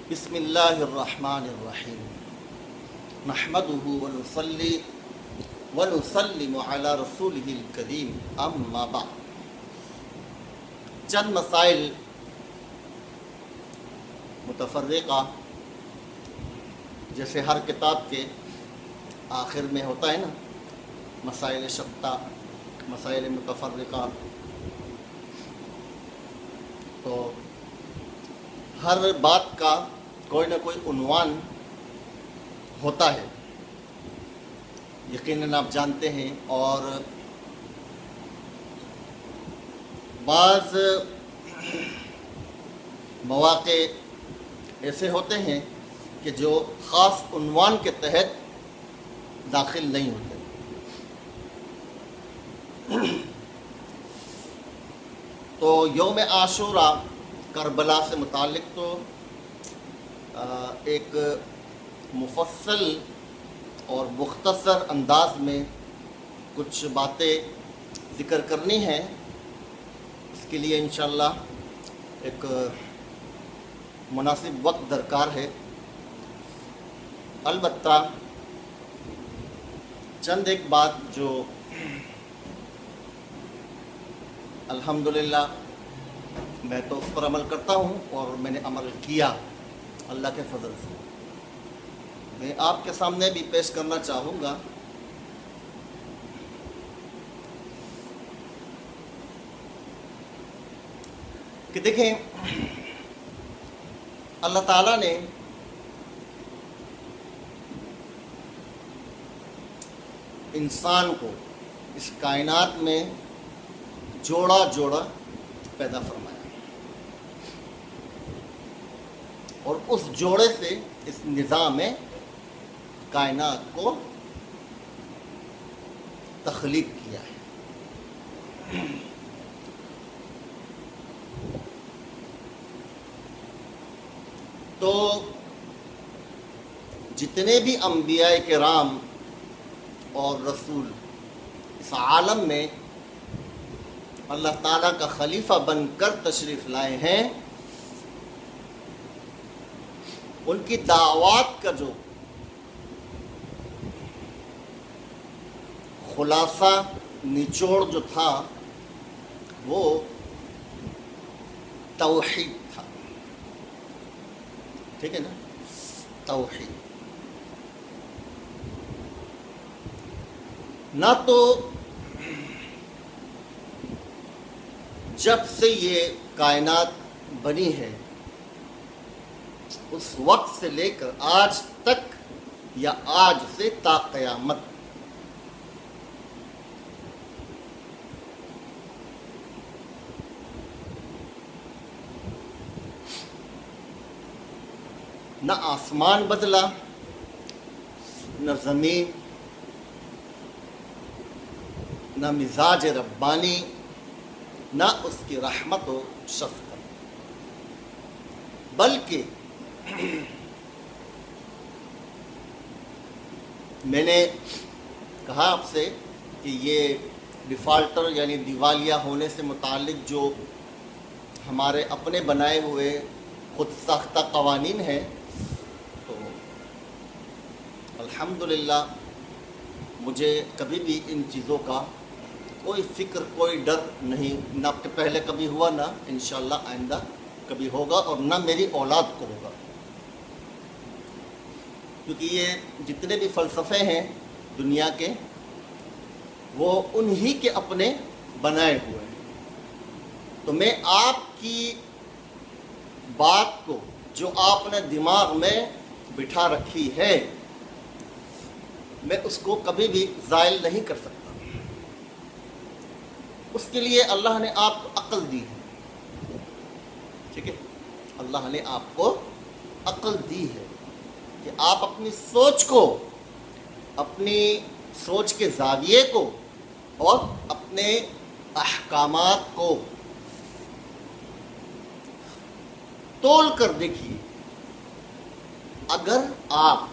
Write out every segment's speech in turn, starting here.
بسم اللہ الرحمن الرحیم نحمده ونصلی ونسلم علی رسولہ الکریم اما بعد۔ چند مسائل متفرقہ جیسے ہر کتاب کے آخر میں ہوتا ہے نا، مسائل شتہ، مسائل متفرقہ، تو ہر بات کا کوئی نہ کوئی عنوان ہوتا ہے، یقیناً آپ جانتے ہیں۔ اور بعض مواقع ایسے ہوتے ہیں کہ جو خاص عنوان کے تحت داخل نہیں ہوتے۔ تو یوم عاشوراء کربلا سے متعلق تو ایک مفصل اور مختصر انداز میں کچھ باتیں ذکر کرنی ہیں۔ اس کے لیے انشاءاللہ ایک مناسب وقت درکار ہے۔ البتہ چند ایک بات جو الحمدللہ میں تو اس پر عمل کرتا ہوں اور میں نے عمل کیا اللہ کے فضل سے، میں آپ کے سامنے بھی پیش کرنا چاہوں گا۔ کہ دیکھیں، اللہ تعالیٰ نے انسان کو اس کائنات میں جوڑا جوڑا پیدا فرمایا، اور اس جوڑے سے اس نظام کائنات کو تخلیق کیا ہے۔ تو جتنے بھی انبیاء کرام اور رسول اس عالم میں اللہ تعالیٰ کا خلیفہ بن کر تشریف لائے ہیں، ان کی دعوات کا جو خلاصہ نچوڑ جو تھا وہ توحید تھا، ٹھیک ہے نا، توحید۔ نہ تو جب سے یہ کائنات بنی ہے اس وقت سے لے کر آج تک یا آج سے تا قیامت نہ آسمان بدلا، نہ زمین، نہ مزاج ربانی، نہ اس کی رحمت و شفقت، بلکہ میں نے کہا آپ سے کہ یہ ڈیفالٹر یعنی دیوالیہ ہونے سے متعلق جو ہمارے اپنے بنائے ہوئے خود ساختہ قوانین ہیں، تو الحمدللہ مجھے کبھی بھی ان چیزوں کا کوئی فکر، کوئی ڈر نہیں، نہ پہلے کبھی ہوا، نہ انشاءاللہ آئندہ کبھی ہوگا، اور نہ میری اولاد کو ہوگا، کیونکہ یہ جتنے بھی فلسفے ہیں دنیا کے وہ انہی کے اپنے بنائے ہوئے ہیں۔ تو میں آپ کی بات کو جو آپ نے دماغ میں بٹھا رکھی ہے، میں اس کو کبھی بھی زائل نہیں کر سکتا۔ اس کے لیے اللہ نے آپ کو عقل دی ہے، ٹھیک ہے، اللہ نے آپ کو عقل دی ہے کہ آپ اپنی سوچ کو، اپنی سوچ کے زاویے کو اور اپنے احکامات کو تول کر دیکھیے۔ اگر آپ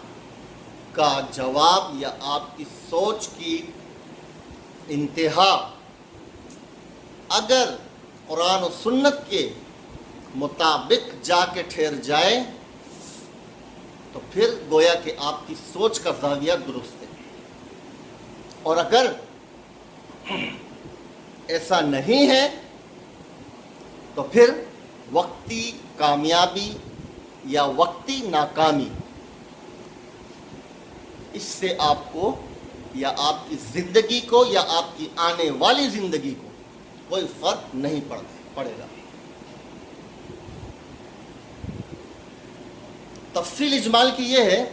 کا جواب یا آپ کی سوچ کی انتہا اگر قرآن و سنت کے مطابق جا کے ٹھہر جائے تو پھر گویا کہ آپ کی سوچ کا زاویہ درست ہے. اور اگر ایسا نہیں ہے تو پھر وقتی کامیابی یا وقتی ناکامی اس سے آپ کو یا آپ کی زندگی کو یا آپ کی آنے والی زندگی کو کوئی فرق نہیں پڑے گا. تفصیل اجمال کی یہ ہے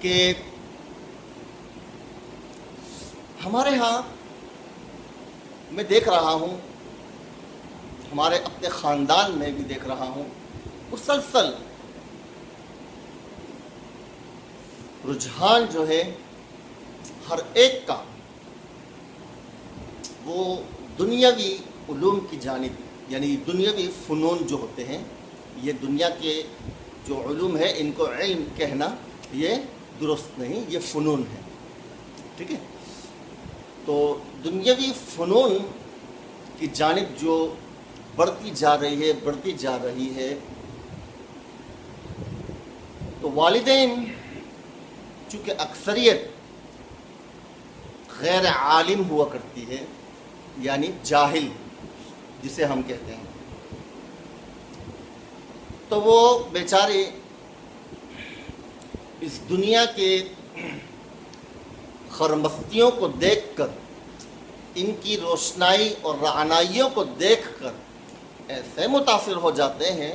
کہ ہمارے ہاں میں دیکھ رہا ہوں، ہمارے اپنے خاندان میں بھی دیکھ رہا ہوں، مسلسل رجحان جو ہے ہر ایک کا وہ دنیاوی علوم کی جانب، یعنی دنیاوی فنون جو ہوتے ہیں، یہ دنیا کے جو علوم ہے ان کو علم کہنا یہ درست نہیں، یہ فنون ہے. ٹھیک ہے، تو دنیاوی فنون کی جانب جو بڑھتی جا رہی ہے تو والدین چونکہ اکثریت غیر عالم ہوا کرتی ہے، یعنی جاہل جسے ہم کہتے ہیں، تو وہ بیچارے اس دنیا کے خرمستیوں کو دیکھ کر، ان کی روشنائی اور رعنائیوں کو دیکھ کر ایسے متاثر ہو جاتے ہیں،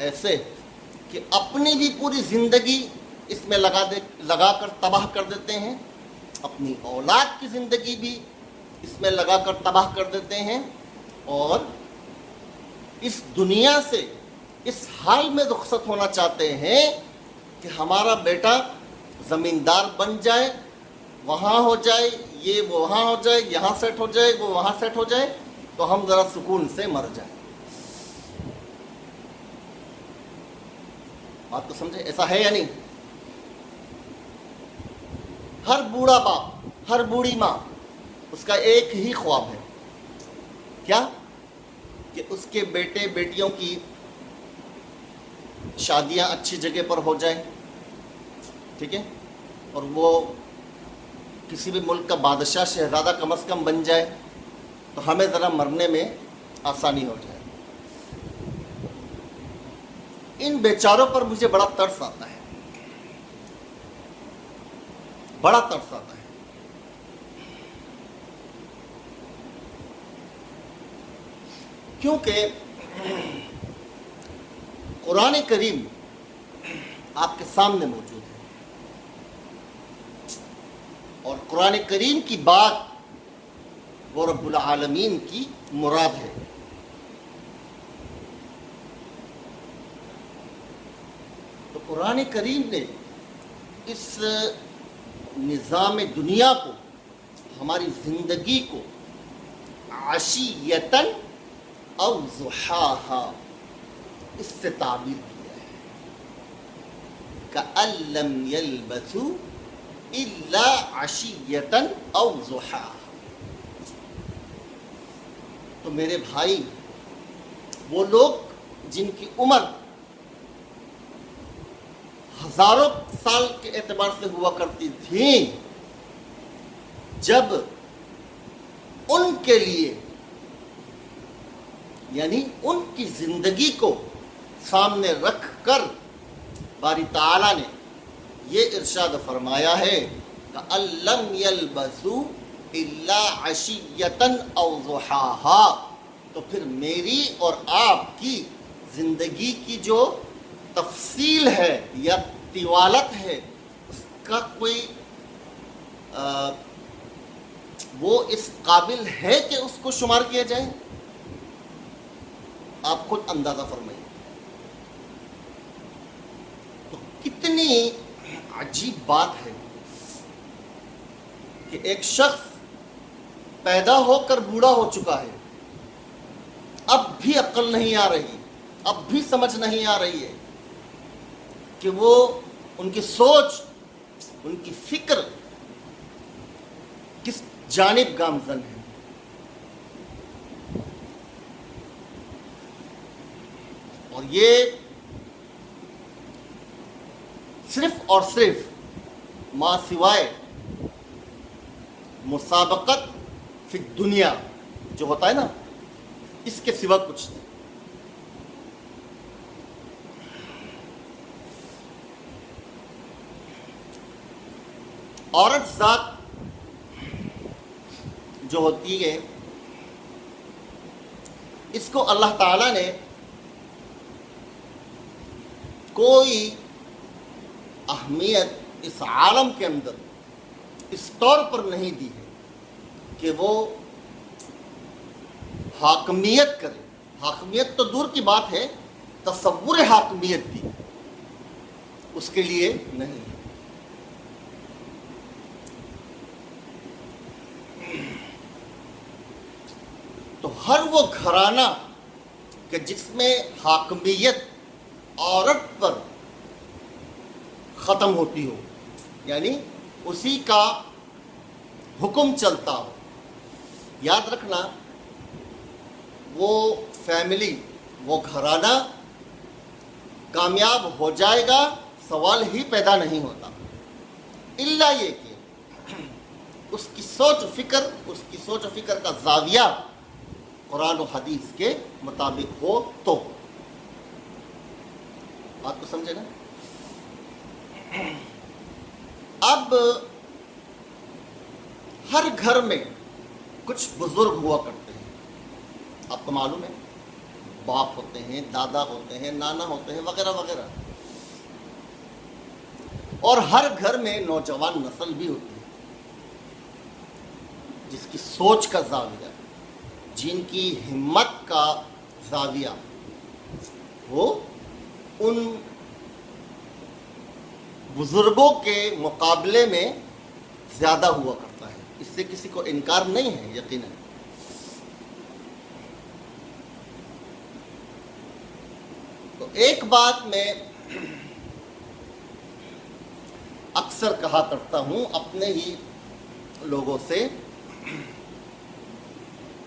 ایسے کہ اپنی بھی پوری زندگی اس میں لگا کر تباہ کر دیتے ہیں، اپنی اولاد کی زندگی بھی اس میں لگا کر تباہ کر دیتے ہیں، اور اس دنیا سے اس حال میں رخصت ہونا چاہتے ہیں کہ ہمارا بیٹا زمیندار بن جائے، وہاں ہو جائے، یہ وہاں ہو جائے، یہاں سیٹ ہو جائے، وہ وہاں سیٹ ہو جائے، تو ہم ذرا سکون سے مر جائیں. بات کو سمجھے؟ ایسا ہے یا نہیں؟ ہر بوڑھا باپ، ہر بوڑھی ماں، اس کا ایک ہی خواب ہے، کیا؟ کہ اس کے بیٹے بیٹیوں کی شادیاں اچھی جگہ پر ہو جائیں. ٹھیک ہے، اور وہ کسی بھی ملک کا بادشاہ شہزادہ کم از کم بن جائے تو ہمیں ذرا مرنے میں آسانی ہو جائے. ان بیچاروں پر مجھے بڑا ترس آتا ہے، بڑا ترس آتا ہے. کیونکہ قرآن کریم آپ کے سامنے موجود ہے، اور قرآن کریم کی بات وہ رب العالمین کی مراد ہے. تو قرآن کریم نے اس نظام دنیا کو، ہماری زندگی کو عشیۃً او ضحاہا اس سے تعبیر کیا ہے، کأن لم یلبثوا الا عشیۃً او ضحاہا. تو میرے بھائی، وہ لوگ جن کی عمر ہزاروں سال کے اعتبار سے ہوا کرتی تھی، جب ان کے لیے، یعنی ان کی زندگی کو سامنے رکھ کر باری تعالیٰ نے یہ ارشاد فرمایا ہے کہ لَمْ يَلْبَثُوا إِلَّا عَشِيَّةً أَوْ ضُحَاهَا. تو پھر میری اور آپ کی زندگی کی جو تفصیل ہے یا طوالت ہے، اس کا کوئی وہ اس قابل ہے کہ اس کو شمار کیا جائے؟ آپ خود اندازہ فرمائیے. تو کتنی عجیب بات ہے کہ ایک شخص پیدا ہو کر بوڑھا ہو چکا ہے، اب بھی عقل نہیں آ رہی، اب بھی سمجھ نہیں آ رہی ہے کہ وہ ان کی سوچ، ان کی فکر کس جانب گامزن ہے. اور یہ صرف اور صرف ماں سوائے مسابقت فی دنیا جو ہوتا ہے نا، اس کے سوا کچھ نہیں۔ عورت ذات جو ہوتی ہے، اس کو اللہ تعالیٰ نے کوئی اہمیت اس عالم کے اندر اس طور پر نہیں دی ہے کہ وہ حاکمیت کرے۔ حاکمیت تو دور کی بات ہے، تصور حاکمیت بھی اس کے لیے نہیں ہے۔ تو ہر وہ گھرانہ کہ جس میں حاکمیت عورت پر ختم ہوتی ہو، یعنی اسی کا حکم چلتا ہو، یاد رکھنا وہ فیملی، وہ گھرانہ کامیاب ہو جائے گا، سوال ہی پیدا نہیں ہوتا، الا یہ کہ اس کی سوچ و فکر کا زاویہ قرآن و حدیث کے مطابق ہو تو۔ بات کو سمجھے نا؟ اب ہر گھر میں کچھ بزرگ ہوا کرتے ہیں، آپ کو معلوم ہے، باپ ہوتے ہیں، دادا ہوتے ہیں، نانا ہوتے ہیں، وغیرہ وغیرہ، اور ہر گھر میں نوجوان نسل بھی ہوتی ہے جس کی سوچ کا زاویہ، جن کی ہمت کا زاویہ وہ ان بزرگوں کے مقابلے میں زیادہ ہوا کرتا ہے، اس سے کسی کو انکار نہیں ہے یقیناً۔ تو ایک بات میں اکثر کہا کرتا ہوں اپنے ہی لوگوں سے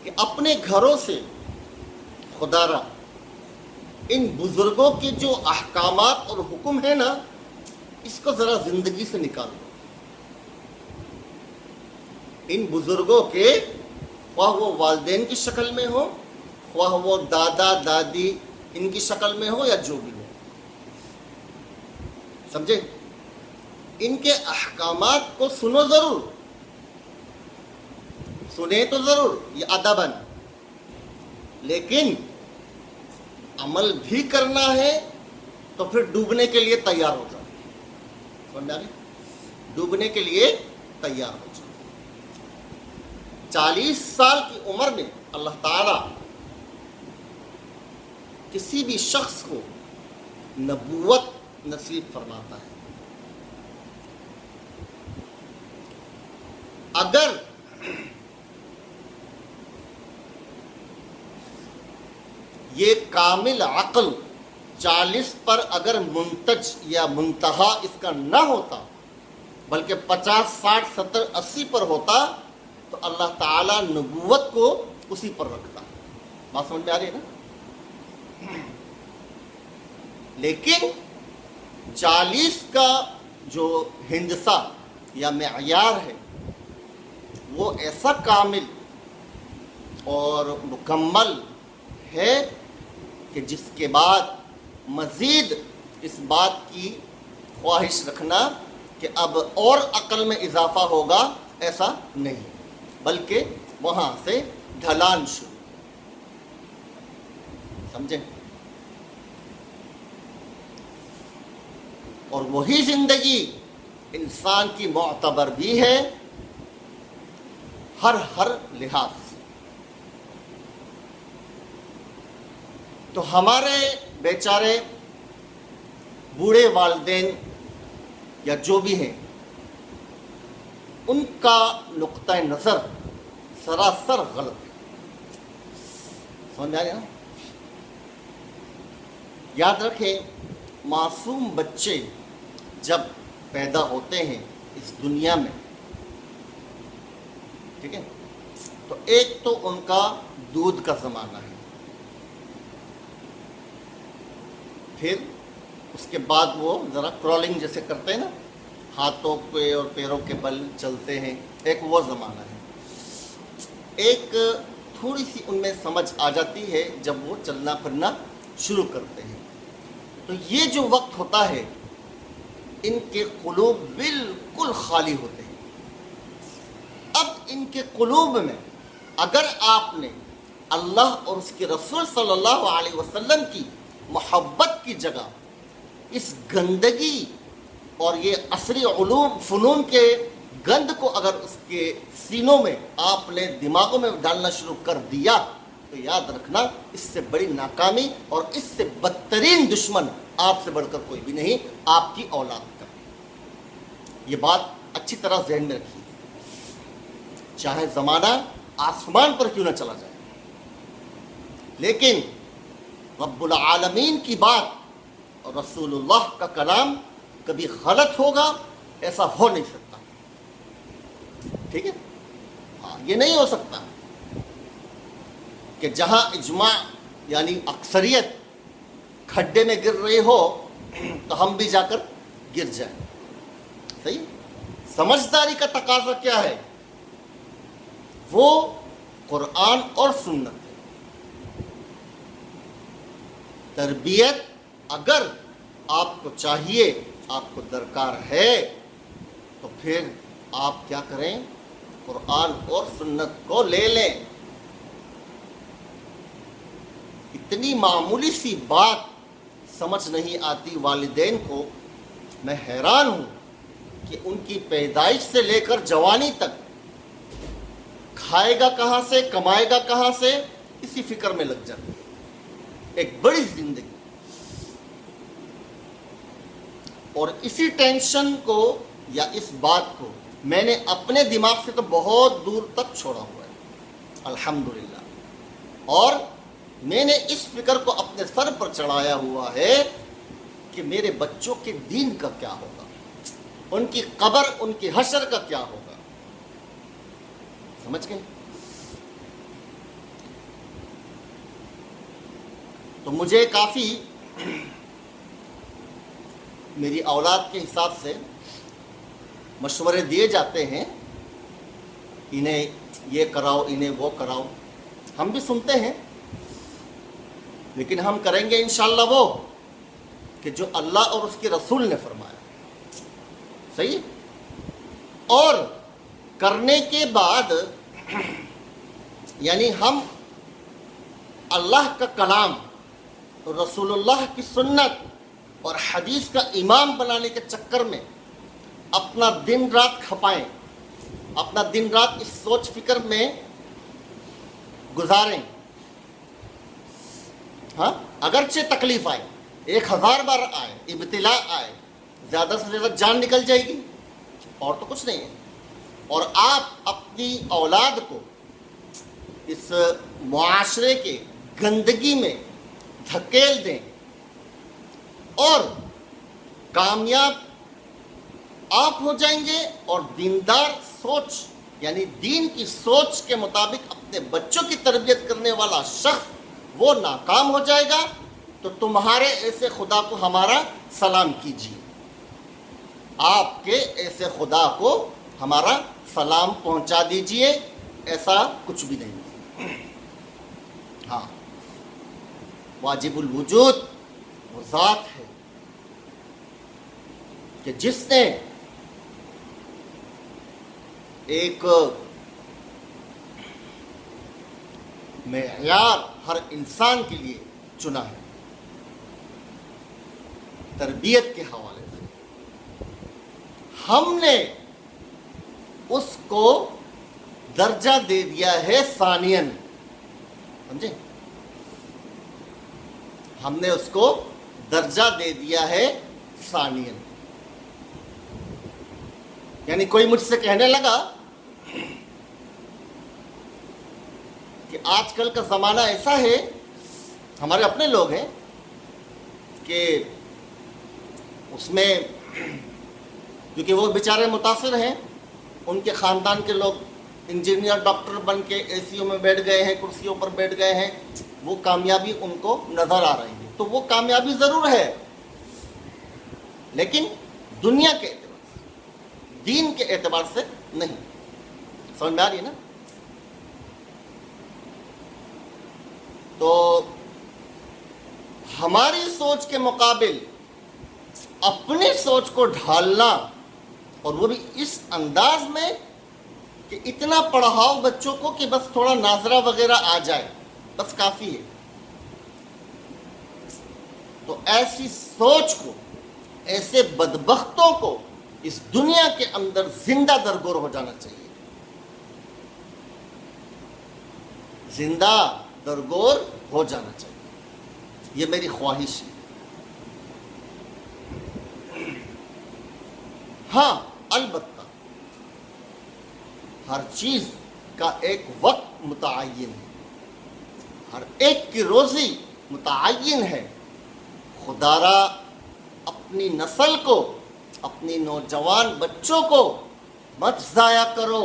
کہ اپنے گھروں سے خدا را ان بزرگوں کے جو احکامات اور حکم ہیں نا، اس کو ذرا زندگی سے نکال دو۔ ان بزرگوں کے خواہ وہ والدین کی شکل میں ہو، خواہ وہ دادا دادی ان کی شکل میں ہو، یا جو بھی ہو، سمجھے؟ ان کے احکامات کو سنو ضرور، سنیں تو ضرور، یہ ادباً، لیکن عمل بھی کرنا ہے تو پھر ڈوبنے کے لیے تیار ہو جاؤ۔ سمجھ آ گئی؟ ڈوبنے کے لیے تیار ہو جاؤ۔ 40 سال کی عمر میں اللہ تعالیٰ کسی بھی شخص کو نبوت نصیب فرماتا ہے۔ اگر یہ کامل عقل 40 پر اگر منتج یا منتہا اس کا نہ ہوتا، بلکہ 50 60 70 80 پر ہوتا، تو اللہ تعالیٰ نبوت کو اسی پر رکھتا۔ بات سمجھ میں آ رہی ہے نا؟ لیکن 40 کا جو ہندسہ یا معیار ہے وہ ایسا کامل اور مکمل ہے کہ جس کے بعد مزید اس بات کی خواہش رکھنا کہ اب اور عقل میں اضافہ ہوگا، ایسا نہیں، بلکہ وہاں سے ڈھلان شروع۔ سمجھیں؟ اور وہی زندگی انسان کی معتبر بھی ہے ہر لحاظ سے۔ تو ہمارے بیچارے بوڑھے والدین یا جو بھی ہیں، ان کا نقطہ نظر سراسر غلط ہے۔ سمجھ آ رہے ہیں؟ یاد رکھیں، معصوم بچے جب پیدا ہوتے ہیں اس دنیا میں، ٹھیک ہے، تو ایک تو ان کا دودھ کا زمانہ ہے، پھر اس کے بعد وہ ذرا کرالنگ جیسے کرتے ہیں نا، ہاتھوں پہ اور پیروں کے بل چلتے ہیں، ایک وہ زمانہ ہے۔ ایک تھوڑی سی ان میں سمجھ آ جاتی ہے جب وہ چلنا پھرنا شروع کرتے ہیں۔ تو یہ جو وقت ہوتا ہے ان کے قلوب بالکل خالی ہوتے ہیں۔ اب ان کے قلوب میں اگر آپ نے اللہ اور اس کے رسول صلی اللہ علیہ وسلم کی محبت کی جگہ اس گندگی اور یہ عصری علوم فنون کے گند کو اگر اس کے سینوں میں آپ نے دماغوں میں ڈالنا شروع کر دیا تو یاد رکھنا اس سے بڑی ناکامی اور اس سے بدترین دشمن آپ سے بڑھ کر کوئی بھی نہیں، آپ کی اولاد کا۔ یہ بات اچھی طرح ذہن میں رکھیے، چاہے زمانہ آسمان پر کیوں نہ چلا جائے، لیکن رب العالمین کی بات اور رسول اللہ کا کلام کبھی غلط ہوگا ایسا ہو نہیں سکتا، ٹھیک ہے؟ ہاں، یہ نہیں ہو سکتا کہ جہاں اجماع یعنی اکثریت کھڈے میں گر رہی ہو تو ہم بھی جا کر گر جائیں۔ صحیح؟ سمجھداری کا تقاضا کیا ہے؟ وہ قرآن اور سنت ہے۔ تربیت اگر آپ کو چاہیے، آپ کو درکار ہے، تو پھر آپ کیا کریں؟ قرآن اور سنت کو لے لیں۔ اتنی معمولی سی بات سمجھ نہیں آتی والدین کو۔ میں حیران ہوں کہ ان کی پیدائش سے لے کر جوانی تک کھائے گا کہاں سے، کمائے گا کہاں سے، اسی فکر میں لگ جاتی ہے ایک بڑی زندگی، اور اسی ٹینشن کو یا اس بات کو میں نے اپنے دماغ سے تو بہت دور تک چھوڑا ہوا ہے الحمدللہ، اور میں نے اس فکر کو اپنے سر پر چڑھایا ہوا ہے کہ میرے بچوں کے دین کا کیا ہوگا، ان کی قبر، ان کی حشر کا کیا ہوگا۔ سمجھ گئے؟ تو مجھے کافی میری اولاد کے حساب سے مشورے دیے جاتے ہیں، انہیں یہ کراؤ، انہیں وہ کراؤ، ہم بھی سنتے ہیں، لیکن ہم کریں گے انشاءاللہ وہ کہ جو اللہ اور اس کے رسول نے فرمایا۔ صحیح؟ اور کرنے کے بعد یعنی ہم اللہ کا کلام، رسول اللہ کی سنت اور حدیث کا امام بنانے کے چکر میں اپنا دن رات کھپائیں، اپنا دن رات اس سوچ فکر میں گزاریں۔ ہاں، اگرچہ تکلیف آئے، 1000 بار آئے، ابتلاء آئے، زیادہ سے زیادہ جان نکل جائے گی، اور تو کچھ نہیں ہے، اور آپ اپنی اولاد کو اس معاشرے کے گندگی میں دھکیل دیں، اور کامیاب آپ ہو جائیں گے، اور دیندار سوچ یعنی دین کی سوچ کے مطابق اپنے بچوں کی تربیت کرنے والا شخص وہ ناکام ہو جائے گا، تو تمہارے ایسے خدا کو ہمارا سلام کیجیے، آپ کے ایسے خدا کو ہمارا سلام پہنچا دیجئے، ایسا کچھ بھی نہیں۔ ہاں، واجب الوجود وہ ذات ہے کہ جس نے ایک معیار ہر انسان کے لیے چنا ہے تربیت کے حوالے سے، ہم نے اس کو درجہ دے دیا ہے ثانین، سمجھے؟ ہم نے اس کو درجہ دے دیا ہے ثانین، یعنی کوئی مجھ سے کہنے لگا کہ آج کل کا زمانہ ایسا ہے، ہمارے اپنے لوگ ہیں کہ اس میں کیونکہ وہ بیچارے متاثر ہیں، ان کے خاندان کے لوگ انجینئر ڈاکٹر بن کے اے سی او میں بیٹھ گئے ہیں، کرسیوں پر بیٹھ گئے ہیں، وہ کامیابی ان کو نظر آ رہی ہے، تو وہ کامیابی ضرور ہے، لیکن دنیا کے اعتبار سے، دین کے اعتبار سے نہیں۔ سمجھ میں آ رہی ہے نا؟ تو ہماری سوچ کے مقابل اپنی سوچ کو ڈھالنا، اور وہ بھی اس انداز میں کہ اتنا پڑھاؤ بچوں کو کہ بس تھوڑا ناظرہ وغیرہ آ جائے، بس کافی ہے۔ تو ایسی سوچ کو، ایسے بدبختوں کو اس دنیا کے اندر زندہ درگور ہو جانا چاہیے، زندہ درگور ہو جانا چاہیے، یہ میری خواہش ہے۔ ہاں البتہ ہر چیز کا ایک وقت متعین ہے، ہر ایک کی روزی متعین ہے۔ خدا را اپنی نسل کو، اپنی نوجوان بچوں کو مت ضائع کرو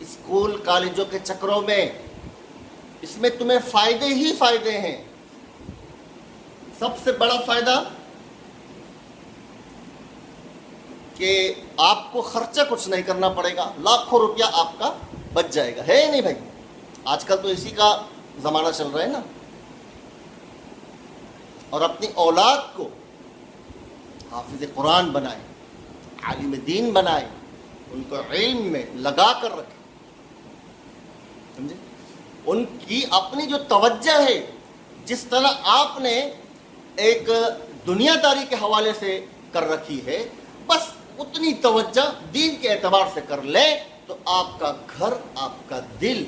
اسکول کالجوں کے چکروں میں، اس میں تمہیں فائدے ہی فائدے ہیں۔ سب سے بڑا فائدہ کہ آپ کو خرچہ کچھ نہیں کرنا پڑے گا، لاکھوں روپیہ آپ کا بچ جائے گا، ہے یا نہیں بھائی؟ آج کل تو اسی کا زمانہ چل رہا ہے نا۔ اور اپنی اولاد کو حافظ قرآن بنائیں، عالم دین بنائیں، ان کو علم میں لگا کر رکھیں، سمجھے؟ ان کی اپنی جو توجہ ہے، جس طرح آپ نے ایک دنیا داری کے حوالے سے کر رکھی ہے، بس اتنی توجہ دین کے اعتبار سے کر لیں تو آپ کا گھر، آپ کا دل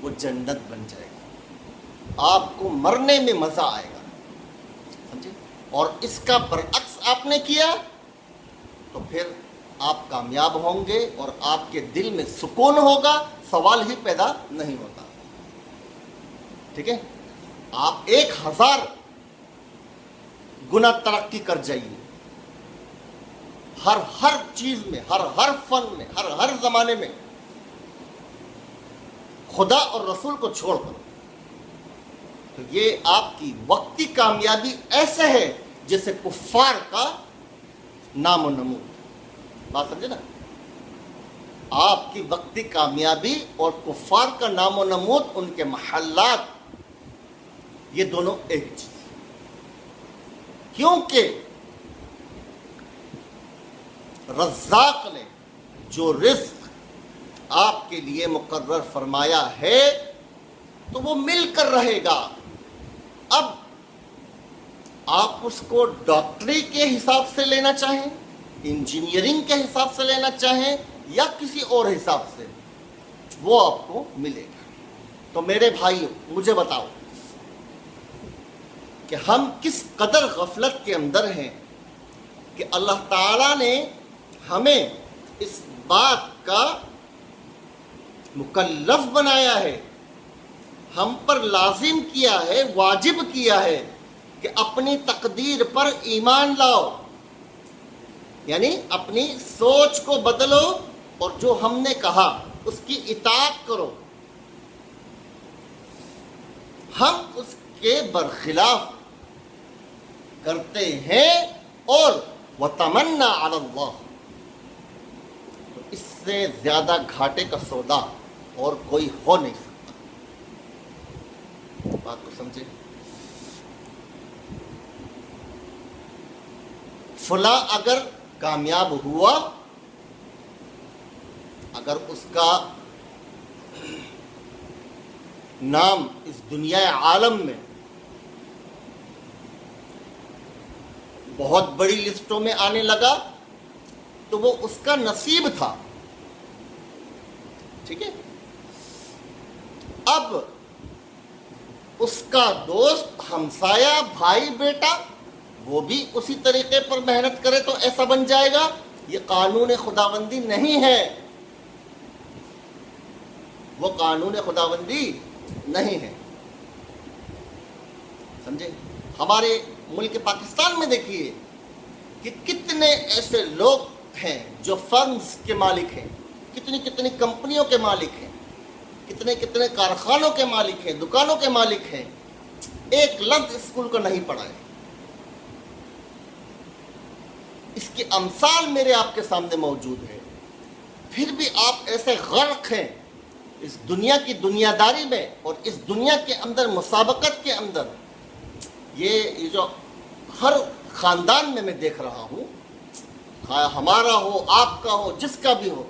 وہ جنت بن جائے گا، آپ کو مرنے میں مزہ آئے گا، سمجھے؟ اور اس کا برعکس آپ نے کیا تو پھر آپ کامیاب ہوں گے اور آپ کے دل میں سکون ہوگا، سوال ہی پیدا نہیں ہوتا۔ ٹھیک ہے؟ آپ 1000 گنا ترقی کر جائیے، ہر چیز میں، ہر فن میں، ہر زمانے میں، خدا اور رسول کو چھوڑ کر، تو یہ آپ کی وقتی کامیابی ایسے ہے جیسے کفار کا نام و نمود۔ بات سمجھے نا؟ آپ کی وقتی کامیابی اور کفار کا نام و نمود، ان کے محلات، یہ دونوں ایک چیز، کیونکہ رزاق نے جو رزق آپ کے لیے مقرر فرمایا ہے تو وہ مل کر رہے گا۔ اب آپ اس کو ڈاکٹری کے حساب سے لینا چاہیں، انجینئرنگ کے حساب سے لینا چاہیں، یا کسی اور حساب سے، وہ آپ کو ملے گا۔ تو میرے بھائیو، مجھے بتاؤ کہ ہم کس قدر غفلت کے اندر ہیں کہ اللہ تعالیٰ نے ہمیں اس بات کا مکلف بنایا ہے، ہم پر لازم کیا ہے، واجب کیا ہے کہ اپنی تقدیر پر ایمان لاؤ، یعنی اپنی سوچ کو بدلو اور جو ہم نے کہا اس کی اطاعت کرو۔ ہم اس کے برخلاف کرتے ہیں، اور وَتَمَنَّا عَلَى اللَّهِ، تو اس سے زیادہ گھاٹے کا سودا اور کوئی ہو نہیں سکتا۔ بات کو سمجھے؟ فلاں اگر کامیاب ہوا، اگر اس کا نام اس دنیا عالم میں بہت بڑی لسٹوں میں آنے لگا تو وہ اس کا نصیب تھا، ٹھیک ہے؟ اب اس کا دوست، ہمسایہ، بھائی، بیٹا، وہ بھی اسی طریقے پر محنت کرے تو ایسا بن جائے گا؟ یہ قانون خداوندی نہیں ہے، وہ قانون خداوندی نہیں ہے، سمجھے؟ ہمارے ملک پاکستان میں دیکھیے کہ کتنے ایسے لوگ ہیں جو فرمز کے مالک ہیں، کتنی کتنی کمپنیوں کے مالک ہیں، کتنے کتنے کارخانوں کے مالک ہیں، دکانوں کے مالک ہیں، ایک لفظ اسکول کو نہیں پڑھا ہے، کی امثال میرے آپ کے سامنے موجود ہے، پھر بھی آپ ایسے غرق ہیں اس دنیا کی دنیا داری میں اور اس دنیا کے اندر مسابقت کے اندر. یہ جو ہر خاندان میں دیکھ رہا ہوں، خواہ ہمارا ہو، آپ کا ہو، جس کا بھی ہو،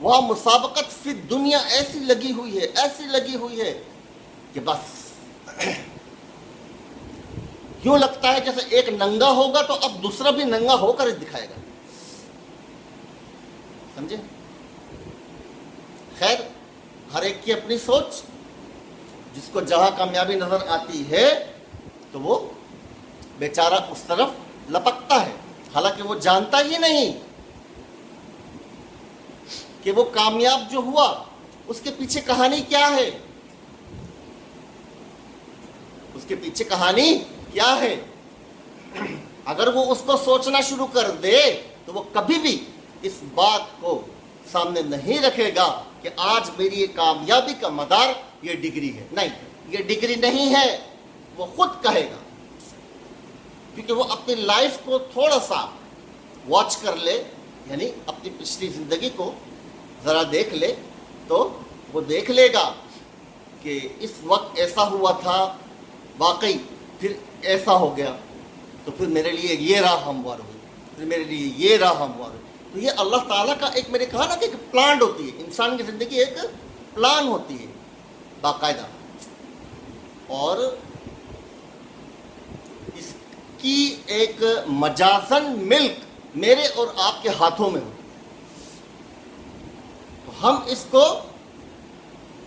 وہاں مسابقت فی دنیا ایسی لگی ہوئی ہے کہ بس یوں لگتا ہے جیسے ایک ننگا ہوگا تو اب دوسرا بھی ننگا ہو کر دکھائے گا. سمجھے؟ خیر، ہر ایک کی اپنی سوچ. جس کو جہاں کامیابی نظر آتی ہے تو وہ بیچارہ اس طرف لپکتا ہے، حالانکہ وہ جانتا ہی نہیں کہ وہ کامیاب جو ہوا اس کے پیچھے کہانی کیا ہے. اس کے پیچھے کہانی کیا ہے؟ اگر وہ اس کو سوچنا شروع کر دے تو وہ کبھی بھی اس بات کو سامنے نہیں رکھے گا کہ آج میری یہ کامیابی کا مدار یہ ڈگری ہے. نہیں، یہ ڈگری نہیں ہے، وہ خود کہے گا. کیونکہ وہ اپنی لائف کو تھوڑا سا واچ کر لے، یعنی اپنی پچھلی زندگی کو ذرا دیکھ لے تو وہ دیکھ لے گا کہ اس وقت ایسا ہوا تھا، واقعی پھر ایسا ہو گیا، تو پھر میرے لیے یہ راہ ہموار ہوئی، پھر میرے لیے یہ راہ ہموار ہوئی. تو یہ اللہ تعالیٰ کا ایک، میں نے کہا نا کہ ایک پلان ہوتی ہے. انسان کی زندگی ایک پلان ہوتی ہے باقاعدہ، اور اس کی ایک مجازن ملک میرے اور آپ کے ہاتھوں میں ہو. تو ہم اس کو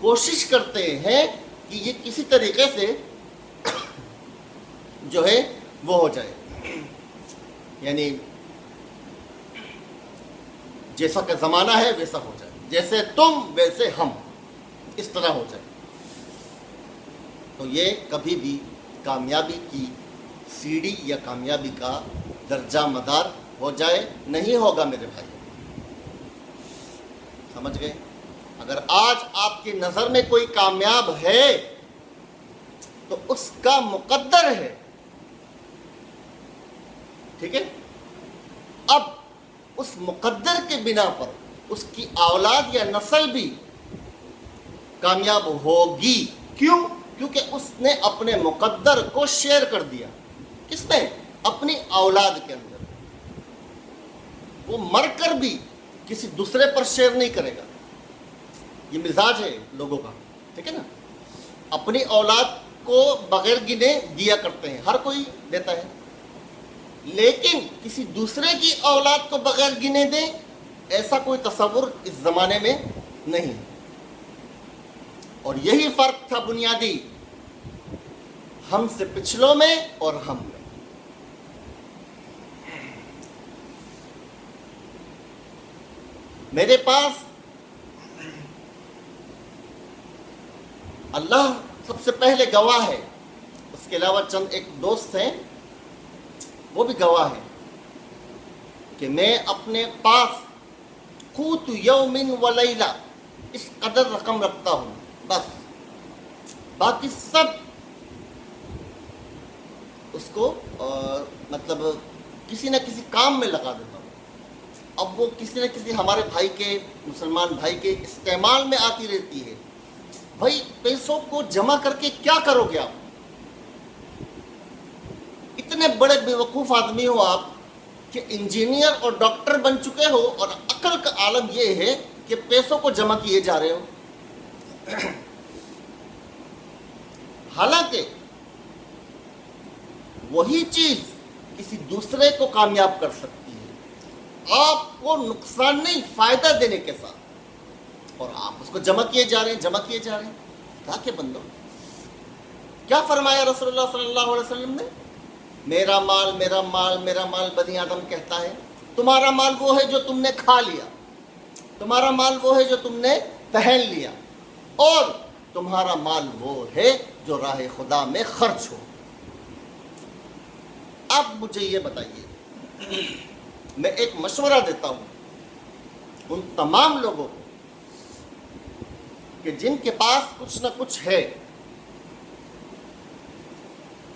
کوشش کرتے ہیں کہ یہ کسی طریقے سے جو ہے وہ ہو جائے، یعنی جیسا کہ زمانہ ہے ویسا ہو جائے، جیسے تم ویسے ہم، اس طرح ہو جائے. تو یہ کبھی بھی کامیابی کی سیڑھی یا کامیابی کا درجہ مدار ہو جائے نہیں ہوگا میرے بھائی. سمجھ گئے؟ اگر آج آپ کی نظر میں کوئی کامیاب ہے تو اس کا مقدر ہے، ٹھیک ہے؟ اب اس مقدر کے بنا پر اس کی اولاد یا نسل بھی کامیاب ہوگی. کیوں؟ کیونکہ اس نے اپنے مقدر کو شیئر کر دیا. کس نے؟ اپنی اولاد کے اندر. وہ مر کر بھی کسی دوسرے پر شیئر نہیں کرے گا. یہ مزاج ہے لوگوں کا، ٹھیک ہے نا؟ اپنی اولاد کو بغیر گنے دیا کرتے ہیں، ہر کوئی دیتا ہے، لیکن کسی دوسرے کی اولاد کو بغیر گنے دیں، ایسا کوئی تصور اس زمانے میں نہیں. اور یہی فرق تھا بنیادی ہم سے پچھلوں میں اور ہم میں. میرے پاس اللہ سب سے پہلے گواہ ہے، اس کے علاوہ چند ایک دوست ہیں وہ بھی گواہ ہیں کہ میں اپنے پاس قوت یوم و لیلہ اس قدر رقم رکھتا ہوں، بس باقی سب اس کو مطلب کسی نہ کسی کام میں لگا دیتا ہوں. اب وہ کسی نہ کسی ہمارے بھائی کے، مسلمان بھائی کے استعمال میں آتی رہتی ہے. بھائی پیسوں کو جمع کر کے کیا کرو گے آپ؟ اتنے بڑے بیوقوف آدمی ہو آپ کہ انجینئر اور ڈاکٹر بن چکے ہو، اور عقل کا عالم یہ ہے کہ پیسوں کو جمع کیے جا رہے ہو. حالانکہ وہی چیز کسی دوسرے کو کامیاب کر سکتی ہے، آپ کو نقصان نہیں، فائدہ دینے کے ساتھ، اور آپ اس کو جمع کیے جا رہے ہیں. کہا کہ بندو، کیا فرمایا رسول اللہ صلی اللہ علیہ وسلم نے؟ میرا مال میرا مال میرا مال بنی آدم کہتا ہے. تمہارا مال وہ ہے جو تم نے کھا لیا، تمہارا مال وہ ہے جو تم نے پہن لیا، اور تمہارا مال وہ ہے جو راہ خدا میں خرچ ہو. اب مجھے یہ بتائیے، میں ایک مشورہ دیتا ہوں ان تمام لوگوں کو کہ جن کے پاس کچھ نہ کچھ ہے،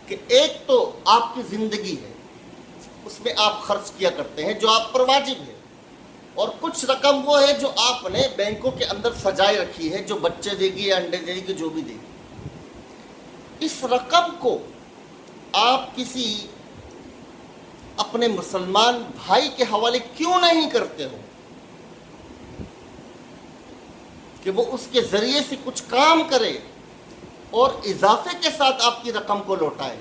کہ ایک تو آپ کی زندگی ہے، اس میں آپ خرچ کیا کرتے ہیں جو آپ پر واجب ہے، اور کچھ رقم وہ ہے جو آپ نے بینکوں کے اندر سجائے رکھی ہے، جو بچے دے گی یا انڈے دے گی، جو بھی دے گی۔ اس رقم کو آپ کسی اپنے مسلمان بھائی کے حوالے کیوں نہیں کرتے ہو کہ وہ اس کے ذریعے سے کچھ کام کرے اور اضافے کے ساتھ آپ کی رقم کو لوٹائے؟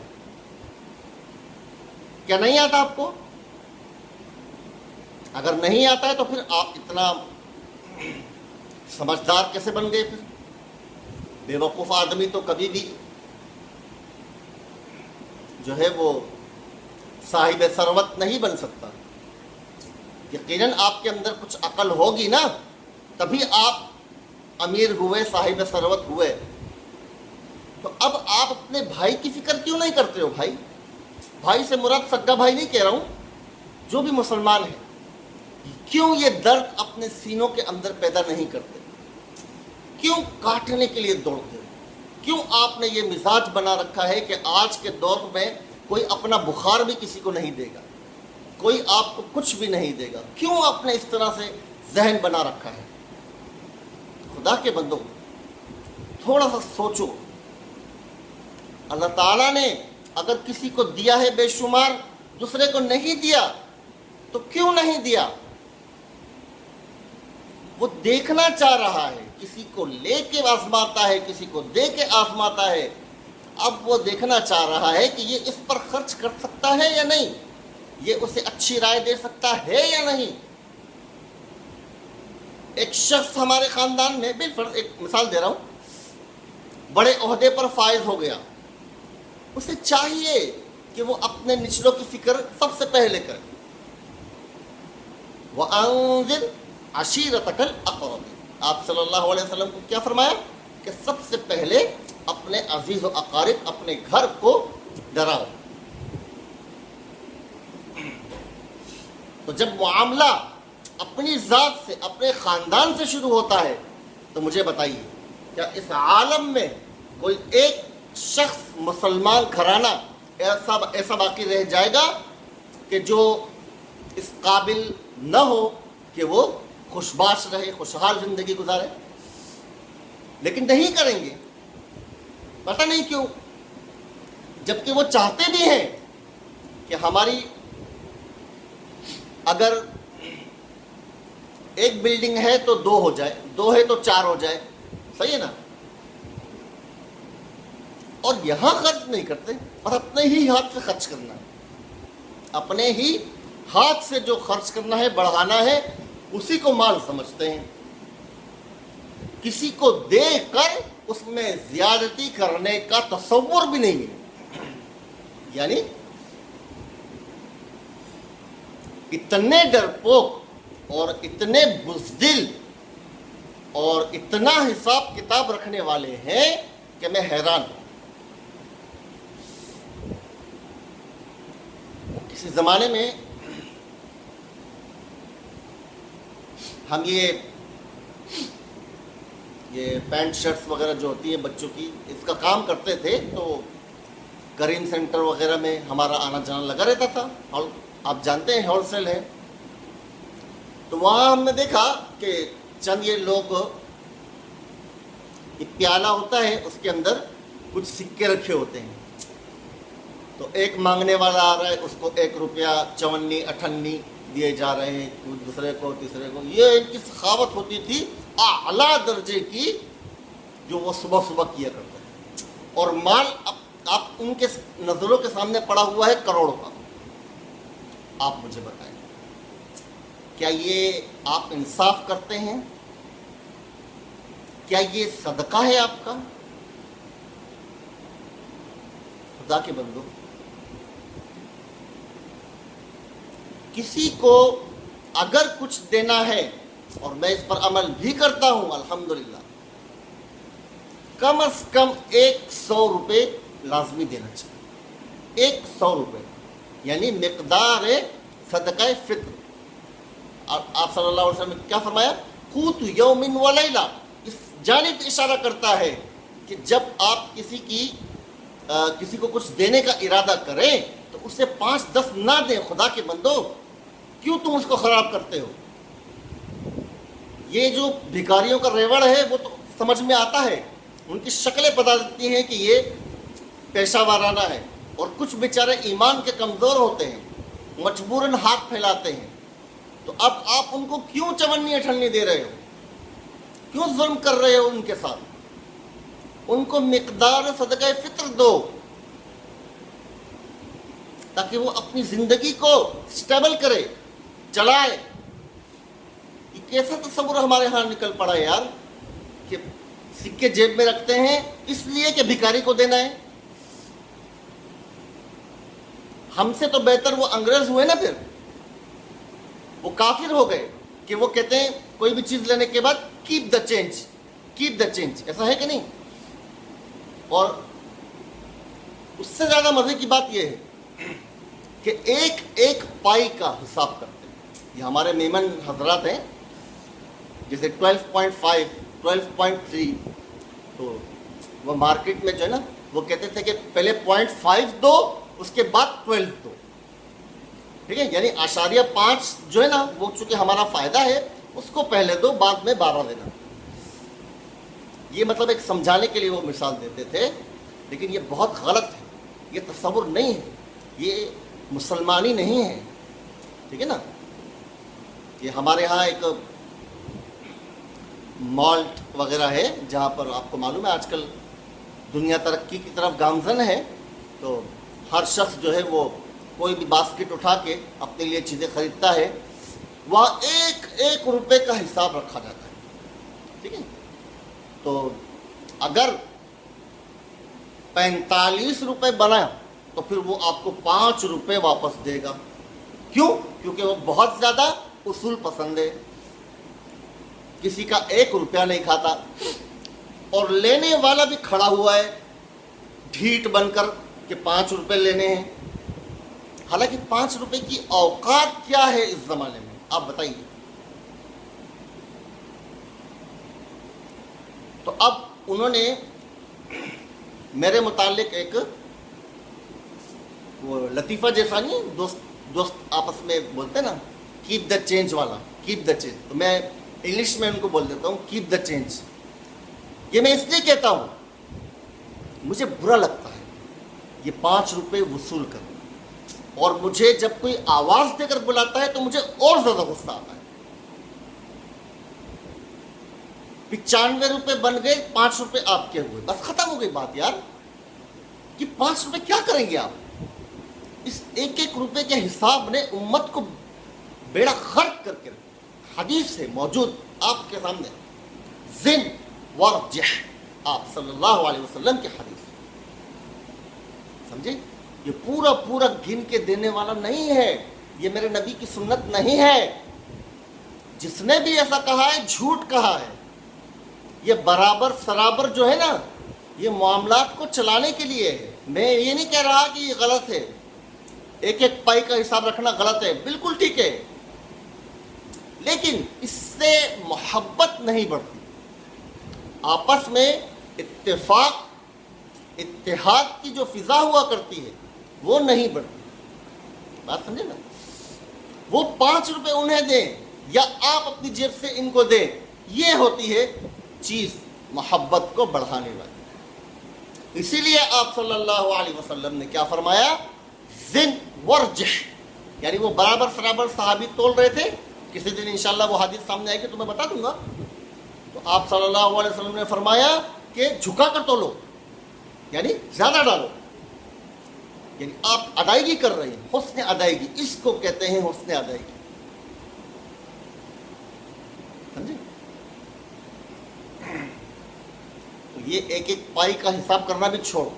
کیا نہیں آتا آپ کو؟ اگر نہیں آتا ہے تو پھر آپ اتنا سمجھدار کیسے بن گئے؟ پھر بے وقوف آدمی تو کبھی بھی جو ہے وہ صاحب ثروت نہیں بن سکتا۔ یقیناً آپ کے اندر کچھ عقل ہوگی نا، تبھی آپ امیر ہوئے، صاحب ثروت ہوئے۔ تو اب آپ اپنے بھائی کی فکر کیوں نہیں کرتے ہو؟ بھائی سے مراد سگا بھائی نہیں کہہ رہا ہوں، جو بھی مسلمان ہے، کیوں یہ درد اپنے سینوں کے اندر پیدا نہیں کرتے؟ کیوں کاٹنے کے لیے دوڑتے؟ کیوں آپ نے یہ مزاج بنا رکھا ہے کہ آج کے دور میں کوئی اپنا بخار بھی کسی کو نہیں دے گا، کوئی آپ کو کچھ بھی نہیں دے گا؟ کیوں آپ نے اس طرح سے ذہن بنا رکھا ہے؟ خدا کے بندو، تھوڑا سا سوچو۔ اللہ تعالیٰ نے اگر کسی کو دیا ہے بے شمار، دوسرے کو نہیں دیا تو کیوں نہیں دیا؟ وہ دیکھنا چاہ رہا ہے، کسی کو لے کے آزماتا ہے، کسی کو دے کے آزماتا ہے۔ اب وہ دیکھنا چاہ رہا ہے کہ یہ اس پر خرچ کر سکتا ہے یا نہیں، یہ اسے اچھی رائے دے سکتا ہے یا نہیں۔ ایک شخص ہمارے خاندان میں، بالفرض ایک مثال دے رہا ہوں، بڑے عہدے پر فائز ہو گیا، اسے چاہیے کہ وہ اپنے نچلوں کی فکر سب سے پہلے کرے۔ وَأَنذِرْ عَشِيرَتَكَ الْأَقْرَبِينَ، آپ صلی اللہ علیہ وسلم کو کیا فرمایا کہ سب سے پہلے اپنے عزیز و اقارب، اپنے گھر کو ڈراؤ۔ تو جب معاملہ اپنی ذات سے، اپنے خاندان سے شروع ہوتا ہے، تو مجھے بتائیے کیا اس عالم میں کوئی ایک شخص، مسلمان گھرانہ ایسا باقی رہ جائے گا کہ جو اس قابل نہ ہو کہ وہ خوشباش رہے، خوشحال زندگی گزارے؟ لیکن نہیں کریں گے، پتہ نہیں کیوں، جبکہ وہ چاہتے بھی ہیں کہ ہماری اگر ایک بلڈنگ ہے تو 2 ہو جائے، 2 ہے تو 4 ہو جائے، صحیح ہے نا؟ اور یہاں خرچ نہیں کرتے، اور اپنے ہی ہاتھ سے خرچ کرنا ہے، اپنے ہی ہاتھ سے جو خرچ کرنا ہے، بڑھانا ہے، اسی کو مال سمجھتے ہیں۔ کسی کو دے کر اس میں زیادتی کرنے کا تصور بھی نہیں ہے۔ یعنی اتنے ڈرپوک اور اتنے بزدل اور اتنا حساب کتاب رکھنے والے ہیں کہ میں حیران ہوں۔ کسی زمانے میں ہم یہ پینٹ شرٹس وغیرہ جو ہوتی ہیں بچوں کی، اس کا کام کرتے تھے، تو کریم سینٹر وغیرہ میں ہمارا آنا جانا لگا رہتا تھا، اور آپ جانتے ہیں ہول سیل ہے، تو وہاں ہم نے دیکھا کہ چند یہ لوگ، ایک پیالہ ہوتا ہے، اس کے اندر کچھ سکے رکھے ہوتے ہیں، تو ایک مانگنے والا آ رہا ہے، اس کو 1 روپیہ 54 58 دیے جا رہے ہیں، دوسرے کو، تیسرے کو۔ یہ ان کی سخاوت ہوتی تھی اعلیٰ درجے کی، جو وہ صبح صبح کیا کرتے ہیں، اور مال آپ ان کے نظروں کے سامنے پڑا ہوا ہے کروڑوں کا۔ آپ مجھے بتائیں، کیا یہ آپ انصاف کرتے ہیں؟ کیا یہ صدقہ ہے آپ کا؟ خدا کے بندو، کسی کو اگر کچھ دینا ہے، اور میں اس پر عمل بھی کرتا ہوں الحمدللہ، کم از کم 100 روپے لازمی دینا چاہیے۔ 100 روپے یعنی مقدار صدقہ فطر۔ آپ صلی اللہ علیہ وسلم نے کیا فرمایا؟ قوت یوم و لیلہ، اس جانب اشارہ کرتا ہے کہ جب آپ کسی کو کچھ دینے کا ارادہ کریں تو اسے 5-10 نہ دیں. خدا کے بندو کیوں تم اس کو خراب کرتے ہو؟ یہ جو بھکاریوں کا ریوڑ ہے وہ تو سمجھ میں آتا ہے، ان کی شکلیں بتا دیتی ہیں کہ یہ پیشہ وارانہ ہے. اور کچھ بیچارے ایمان کے کمزور ہوتے ہیں، مجبوراً ہاتھ پھیلاتے ہیں. تو اب آپ ان کو کیوں چونی اٹھنی دے رہے ہو؟ کیوں ظلم کر رہے ہو ان کے ساتھ؟ ان کو مقدار صدقہ فطر دو تاکہ وہ اپنی زندگی کو سٹیبل کرے، چلائے. یہ کیسا تصور ہمارے ہاں نکل پڑا ہے یار کہ سکے جیب میں رکھتے ہیں اس لیے کہ بھکاری کو دینا ہے. ہم سے تو بہتر وہ انگریز ہوئے نا، پھر وہ کافر ہو گئے کہ وہ کہتے ہیں کوئی بھی چیز لینے کے بعد keep the change, keep the change. ایسا ہے کہ نہیں؟ اور اس سے زیادہ مزے کی بات یہ ہے کہ ایک ایک پائی کا حساب کرتے ہیں. یہ ہمارے میمن حضرات ہیں، جیسے 12.5 12.3، تو وہ مارکیٹ میں جو ہے نا وہ کہتے تھے کہ پہلے 0.5 دو اس کے بعد 12 دو. ٹھیک ہے، یعنی 5.5 جو ہے نا وہ چونکہ ہمارا فائدہ ہے اس کو پہلے دو، بعد میں 12 دینا. یہ مطلب ایک سمجھانے کے لیے وہ مثال دیتے تھے. لیکن یہ بہت غلط ہے، یہ تصور نہیں ہے، یہ مسلمانی نہیں ہے. ٹھیک ہے نا. یہ ہمارے ہاں ایک مالٹ وغیرہ ہے جہاں پر آپ کو معلوم ہے آج کل دنیا ترقی کی طرف گامزن ہے، تو ہر شخص جو ہے وہ کوئی بھی باسکٹ اٹھا کے اپنے لیے چیزیں خریدتا ہے. وہاں ایک ایک روپے کا حساب رکھا جاتا ہے. ٹھیک ہے، تو اگر 45 روپے بنا تو پھر وہ آپ کو 5 روپے واپس دے گا. کیوں؟ کیونکہ وہ بہت زیادہ اصول پسند ہے، کسی کا 1 روپیہ نہیں کھاتا. اور لینے والا بھی کھڑا ہوا ہے ڈھیٹ بن کر کہ 5 روپے لینے ہیں. حالانکہ 5 روپے کی اوقات کیا ہے اس زمانے میں، آپ بتائیے. تو اب انہوں نے میرے متعلق ایک وہ لطیفہ جیسا نہیں، دوست آپس میں بولتے نا کیپ دا چینج والا، کیپ دا چینج. تو میں انگلش میں ان کو بول دیتا ہوں کیپ دا چینج. یہ میں اس لیے کہتا ہوں مجھے برا لگتا ہے یہ 5 روپے وصول کرنا. اور مجھے جب کوئی آواز دے کر بلاتا ہے تو مجھے اور زیادہ غصہ آتا ہے. 95 روپے بن گئے، 5 روپے آپ کے ہوئے، بس ختم ہو گئی بات یار. کہ 5 روپے کیا کریں گے آپ؟ اس ایک ایک روپے کے حساب نے امت کو بیڑا غرق کر کے حدیث ہے موجود آپ کے سامنے، زن ورجح، آپ صلی اللہ علیہ وسلم کی حدیث. سمجھے؟ یہ پورا پورا گن کے دینے والا نہیں ہے، یہ میرے نبی کی سنت نہیں ہے. جس نے بھی ایسا کہا ہے جھوٹ کہا ہے. یہ برابر سرابر جو ہے نا یہ معاملات کو چلانے کے لیے ہے. میں یہ نہیں کہہ رہا کہ یہ غلط ہے، ایک ایک پائی کا حساب رکھنا غلط ہے، بالکل ٹھیک ہے. لیکن اس سے محبت نہیں بڑھتی، آپس میں اتفاق اتحاد کی جو فضا ہوا کرتی ہے وہ نہیں بڑھتی. بات سمجھے نا؟ وہ 5 روپے انہیں دیں یا آپ اپنی جیب سے ان کو دیں، یہ ہوتی ہے چیز محبت کو بڑھانے والی. اسی لیے آپ صلی اللہ علیہ وسلم نے کیا فرمایا؟ زن ورجح، یعنی وہ برابر سرابر صحابی تول رہے تھے. کسی دن انشاءاللہ وہ حدیث سامنے آئے گی تو میں بتا دوں گا. تو آپ صلی اللہ علیہ وسلم نے فرمایا کہ جھکا کر تولو، یعنی زیادہ ڈالو، یعنی آپ ادائیگی کر رہے ہیں. حسن ادائیگی، اس کو کہتے ہیں حسن ادائیگی. سمجھے؟ تو یہ ایک ایک پائی کا حساب کرنا بھی چھوڑو.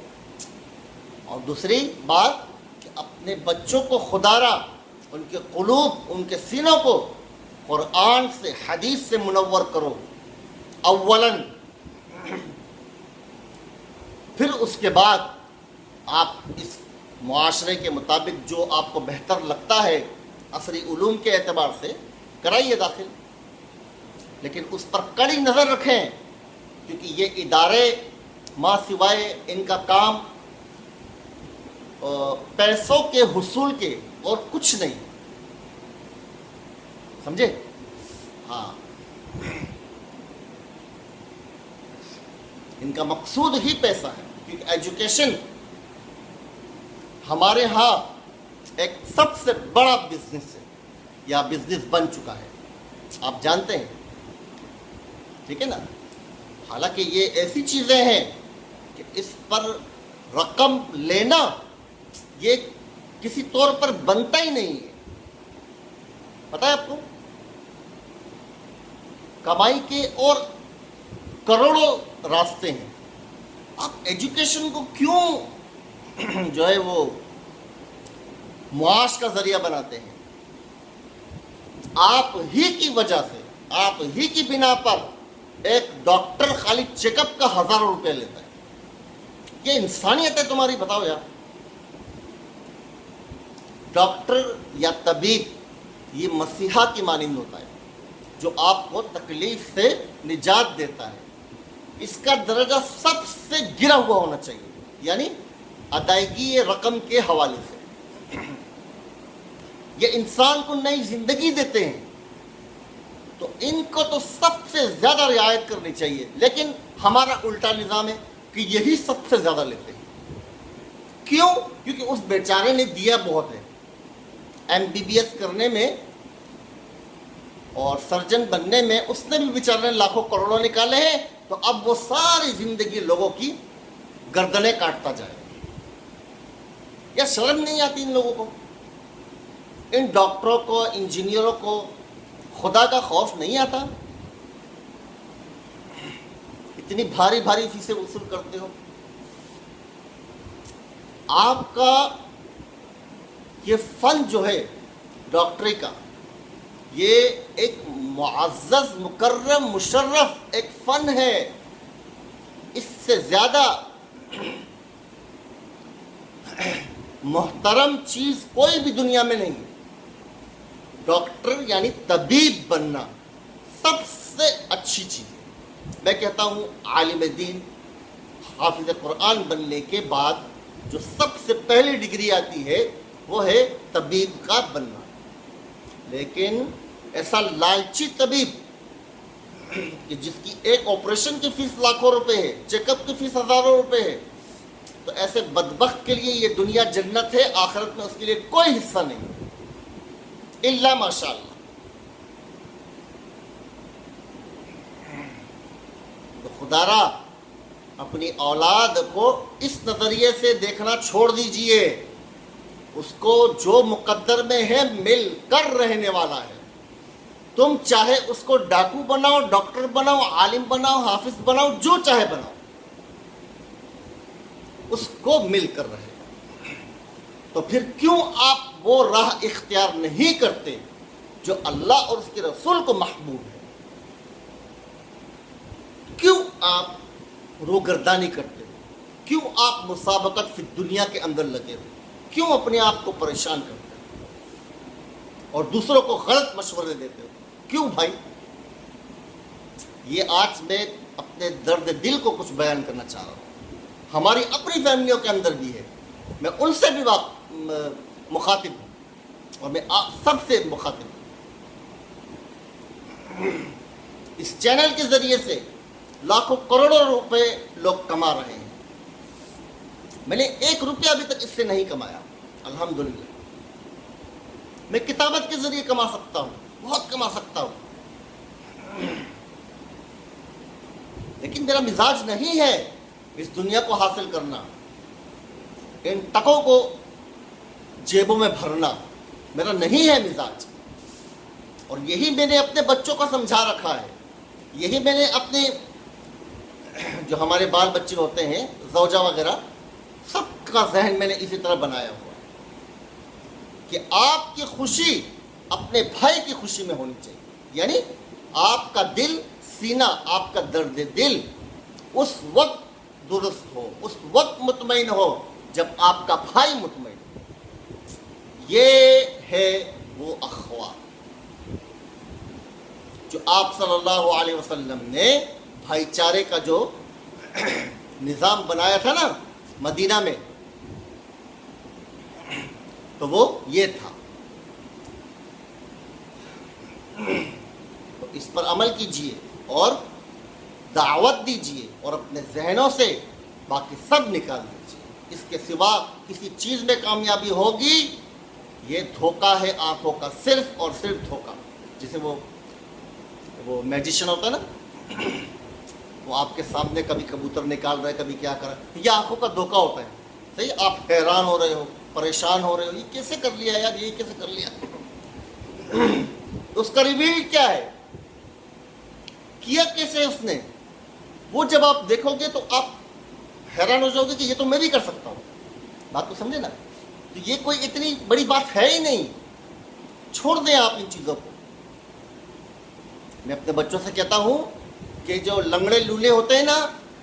اور دوسری بات کہ اپنے بچوں کو خدارا، ان کے قلوب، ان کے سینوں کو قرآن سے، حدیث سے منور کرو اولاً. پھر اس کے بعد آپ اس معاشرے کے مطابق جو آپ کو بہتر لگتا ہے عصری علوم کے اعتبار سے کرائیے داخل. لیکن اس پر کڑی نظر رکھیں، کیونکہ یہ ادارے ماں سوائے ان کا کام پیسوں کے حصول کے اور کچھ نہیں. سمجھے؟ ہاں، ان کا مقصود ہی پیسہ ہے، کیونکہ ایجوکیشن ہمارے ہاں ایک سب سے بڑا بزنس ہے، یا بزنس بن چکا ہے، آپ جانتے ہیں، ٹھیک ہے نا. حالانکہ یہ ایسی چیزیں ہیں کہ اس پر رقم لینا یہ کسی طور پر بنتا ہی نہیں ہے. پتہ ہے آپ کو، کمائی کے اور کروڑوں راستے ہیں. آپ ایجوکیشن کو کیوں جو ہے وہ معاش کا ذریعہ بناتے ہیں؟ آپ ہی کی وجہ سے، آپ ہی کی بنا پر ایک ڈاکٹر خالی چیک اپ کا 1000 روپے لیتا ہے. یہ انسانیت ہے تمہاری؟ بتاؤ یار. ڈاکٹر یا طبیب یہ مسیحا کی مانند ہوتا ہے جو آپ کو تکلیف سے نجات دیتا ہے. اس کا درجہ سب سے گرا ہوا ہونا چاہیے، یعنی ادائیگی رقم کے حوالے سے. یہ انسان کو نئی زندگی دیتے ہیں، تو ان کو تو سب سے زیادہ رعایت کرنی چاہیے. لیکن ہمارا الٹا نظام ہے کہ یہی سب سے زیادہ لیتے ہیں. کیوں؟ کیونکہ اس بیچارے نے دیا بہت ہے. MBBS کرنے میں اور سرجن بننے میں اس نے بھی بیچارے نے لاکھوں کروڑوں نکالے ہیں، تو اب وہ ساری زندگی لوگوں کی گردنیں کاٹتا جائے. یا شرم نہیں آتی ان لوگوں کو؟ ان ڈاکٹروں کو، انجینئروں کو خدا کا خوف نہیں آتا؟ اتنی بھاری بھاری فیسیں وصول کرتے ہو. آپ کا یہ فن جو ہے ڈاکٹری کا، یہ ایک معزز، مکرم، مشرف ایک فن ہے. اس سے زیادہ محترم چیز کوئی بھی دنیا میں نہیں. ڈاکٹر یعنی طبیب بننا سب سے اچھی چیز ہے. میں کہتا ہوں عالم دین، حافظ قرآن بننے کے بعد جو سب سے پہلی ڈگری آتی ہے وہ ہے طبیب کا بننا. لیکن ایسا لالچی طبیب کہ جس کی ایک آپریشن کی فیس لاکھوں روپے ہے، چیک اپ کی فیس ہزاروں روپے ہے، تو ایسے بدبخت کے لیے یہ دنیا جنت ہے، آخرت میں اس کے لیے کوئی حصہ نہیں الا ماشاء اللہ. تو خدا را اپنی اولاد کو اس نظریے سے دیکھنا چھوڑ دیجئے. اس کو جو مقدر میں ہے مل کر رہنے والا ہے. تم چاہے اس کو ڈاکو بناؤ، ڈاکٹر بناؤ، عالم بناؤ، حافظ بناؤ، جو چاہے بناؤ، اس کو مل کر رہے. تو پھر کیوں آپ وہ راہ اختیار نہیں کرتے جو اللہ اور اس کے رسول کو محبوب ہے؟ کیوں آپ روگردانی کرتے ہو؟ کیوں آپ مسابقت فی دنیا کے اندر لگے ہو؟ کیوں اپنے آپ کو پریشان کرتے ہو اور دوسروں کو غلط مشورے دیتے ہو؟ کیوں بھائی؟ یہ آج میں اپنے درد دل کو کچھ بیان کرنا چاہ رہا ہوں. ہماری اپنی فیملیوں کے اندر بھی ہے، میں ان سے بھی مخاطب ہوں، اور میں آپ سب سے مخاطب ہوں. اس چینل کے ذریعے سے لاکھوں کروڑوں روپے لوگ کما رہے ہیں. میں نے 1 روپیہ ابھی تک اس سے نہیں کمایا، الحمدللہ. میں کتابت کے ذریعے کما سکتا ہوں، بہت کما سکتا ہوں، لیکن میرا مزاج نہیں ہے اس دنیا کو حاصل کرنا، ان ٹکوں کو جیبوں میں بھرنا. میرا نہیں ہے مزاج. اور یہی میں نے اپنے بچوں کو سمجھا رکھا ہے. یہی میں نے اپنے جو ہمارے بال بچے ہوتے ہیں، زوجہ وغیرہ، سب کا ذہن میں نے اسی طرح بنایا ہوا ہے کہ آپ کی خوشی اپنے بھائی کی خوشی میں ہونی چاہیے. یعنی آپ کا دل، سینہ، آپ کا درد دل اس وقت درست ہو، اس وقت مطمئن ہو جب آپ کا بھائی مطمئن ہو. یہ ہے وہ اخوا جو آپ صلی اللہ علیہ وسلم نے بھائی چارے کا جو نظام بنایا تھا نا مدینہ میں. تو وہ یہ تھا. تو اس پر عمل کیجئے اور دعوت دیجئے اور اپنے ذہنوں سے باقی سب نکال دیجئے. اس کے سوا کسی چیز میں کامیابی ہوگی یہ دھوکہ ہے آنکھوں کا، صرف اور صرف دھوکہ. جسے وہ میجیشن ہوتا ہے نا، وہ آپ کے سامنے کبھی کبوتر نکال رہا ہے، کبھی کیا کر رہا ہے، یہ آنکھوں کا دھوکہ ہوتا ہے. صحیح، آپ حیران ہو رہے ہو، پریشان ہو رہے ہو، یہ کیسے کر لیا یار، یہ کیسے کر لیا. اس کا ریویل کیا ہے، کیا کیسے اس نے، وہ جب آپ دیکھو گے تو آپ حیران ہو جاؤ گے کہ یہ تو میں بھی کر سکتا ہوں. بات کو سمجھے نا. تو یہ کوئی اتنی بڑی بات ہے ہی نہیں. چھوڑ دیں آپ ان چیزوں کو. میں اپنے بچوں سے کہتا ہوں کہ جو لنگڑے لولے ہوتے ہیں نا،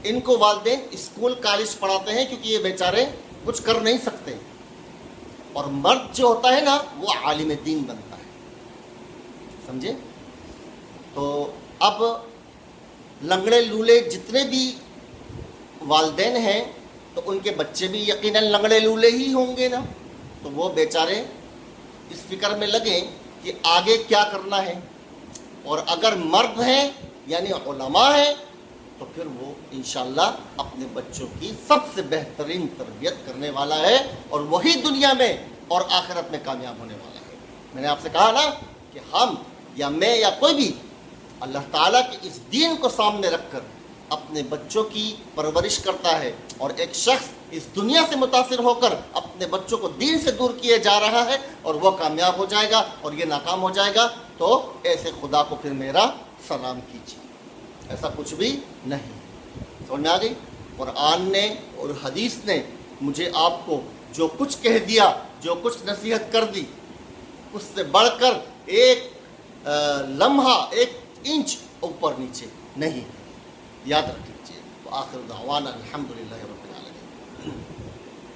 ان کو والدین اسکول کالج پڑھاتے ہیں کیونکہ یہ بیچارے کچھ کر نہیں سکتے. اور مرد جو ہوتا ہے نا وہ عالم دین بنتا ہے. سمجھے؟ تو اب لنگڑے لولے جتنے بھی والدین ہیں تو ان کے بچے بھی یقیناً لنگڑے لولے ہی ہوں گے نا. تو وہ بیچارے اس فکر میں لگیں کہ آگے کیا کرنا ہے. اور اگر مرد ہیں یعنی علماء ہیں تو پھر وہ انشاءاللہ اپنے بچوں کی سب سے بہترین تربیت کرنے والا ہے اور وہی دنیا میں اور آخرت میں کامیاب ہونے والا ہے. میں نے آپ سے کہا نا کہ ہم یا میں یا کوئی بھی اللہ تعالیٰ کے اس دین کو سامنے رکھ کر اپنے بچوں کی پرورش کرتا ہے، اور ایک شخص اس دنیا سے متاثر ہو کر اپنے بچوں کو دین سے دور کیے جا رہا ہے اور وہ کامیاب ہو جائے گا اور یہ ناکام ہو جائے گا، تو ایسے خدا کو پھر میرا سلام کیجیے. ایسا کچھ بھی نہیں. سمجھ میں آ گئی؟ قرآن نے اور حدیث نے مجھے آپ کو جو کچھ کہہ دیا، جو کچھ نصیحت کر دی، اس سے بڑھ کر ایک لمحہ، ایک انچ اوپر نیچے نہیں. یاد رکھ لیجیے. آخر دعوانا الحمدللہ رب العالمین.